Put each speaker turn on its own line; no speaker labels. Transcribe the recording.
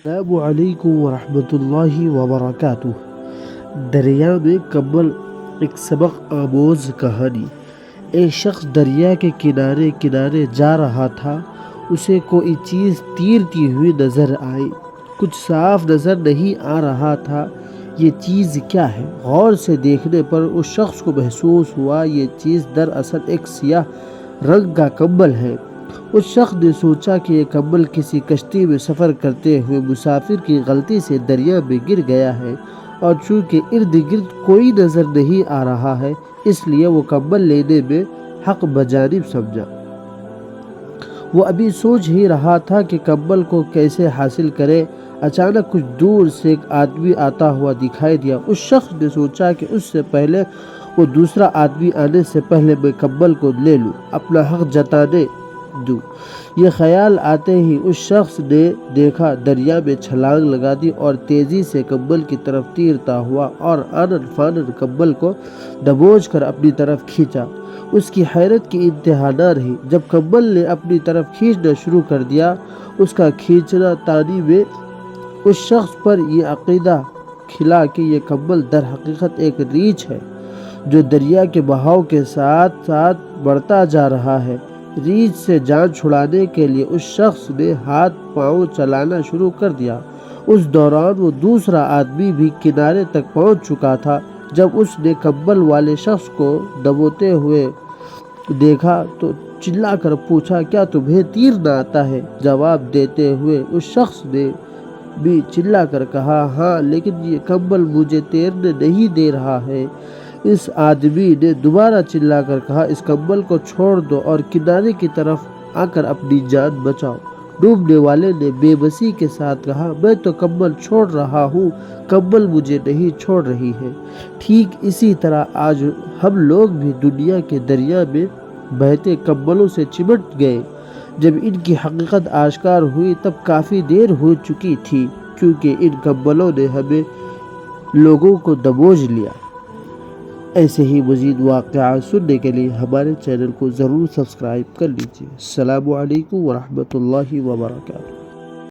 السلام علیکم ورحمۃ اللہ وبرکاتہ۔ دریا میں کمبل، ایک سبق آموز کہانی۔ ایک شخص دریا کے کنارے کنارے جا رہا تھا۔ اسے کوئی چیز تیرتی ہوئی نظر آئی۔ کچھ صاف نظر نہیں آ رہا تھا۔ یہ چیز کیا ہے؟ غور سے دیکھنے پر اس شخص کو محسوس ہوا یہ چیز دراصل ایک سیاہ رنگ کا کمبل ہے۔ اس شخص نے سوچا کہ یہ کمبل کسی کشتی میں سفر کرتے ہوئے مسافر کی غلطی سے دریا میں گر گیا ہے، اور چونکہ ارد گرد کوئی نظر نہیں آ رہا ہے، اس لیے وہ کمبل لینے میں حق بجانب سمجھا۔ وہ ابھی سوچ ہی رہا تھا کہ کمبل کو کیسے حاصل کرے، اچانک کچھ دور سے ایک آدمی آتا ہوا دکھائی دیا۔ اس شخص نے سوچا کہ اس سے پہلے وہ دوسرا آدمی آنے سے پہلے میں کمبل کو لے لوں، اپنا حق جتانے دوں۔ یہ خیال آتے ہی اس شخص نے دیکھا دریا میں چھلانگ لگا دی اور تیزی سے کمبل کی طرف تیرتا ہوا اور آنن فانن کمبل کو دبوچ کر اپنی طرف کھینچا۔ اس کی حیرت کی انتہا نہ رہی جب کمبل نے اپنی طرف کھینچنا شروع کر دیا۔ اس کا کھینچنا تانی میں اس شخص پر یہ عقیدہ کھلا کہ یہ کمبل در حقیقت ایک ریچھ ہے جو دریا کے بہاؤ کے ساتھ ساتھ بڑھتا جا رہا ہے۔ ریچھ سے جان چھڑانے کے لیے اس شخص نے ہاتھ پاؤں چلانا شروع کر دیا۔ اس دوران وہ دوسرا آدمی بھی کنارے تک پہنچ چکا تھا۔ جب اس نے کمبل والے شخص کو دبوتے ہوئے دیکھا تو چلا کر پوچھا، کیا تمہیں تیرنا آتا ہے؟ جواب دیتے ہوئے اس شخص نے بھی چلا کر کہا، ہاں، لیکن یہ کمبل مجھے تیرنے نہیں دے رہا ہے۔ اس آدمی نے دوبارہ چلا کر کہا، اس کمبل کو چھوڑ دو اور کنارے کی طرف آ کر اپنی جان بچاؤ۔ ڈوبنے والے نے بے بسی کے ساتھ کہا، میں تو کمبل چھوڑ رہا ہوں، کمبل مجھے نہیں چھوڑ رہی ہے۔ ٹھیک اسی طرح آج ہم لوگ بھی دنیا کے دریا میں بہتے کمبلوں سے چمٹ گئے۔ جب ان کی حقیقت آشکار ہوئی تب کافی دیر ہو چکی تھی، کیونکہ ان کمبلوں نے ہمیں لوگوں کو دبوچ لیا۔ ایسے ہی مزید واقعات سننے کے لیے ہمارے چینل کو ضرور سبسکرائب کر لیجیے۔ السلام علیکم ورحمۃ اللہ وبرکاتہ۔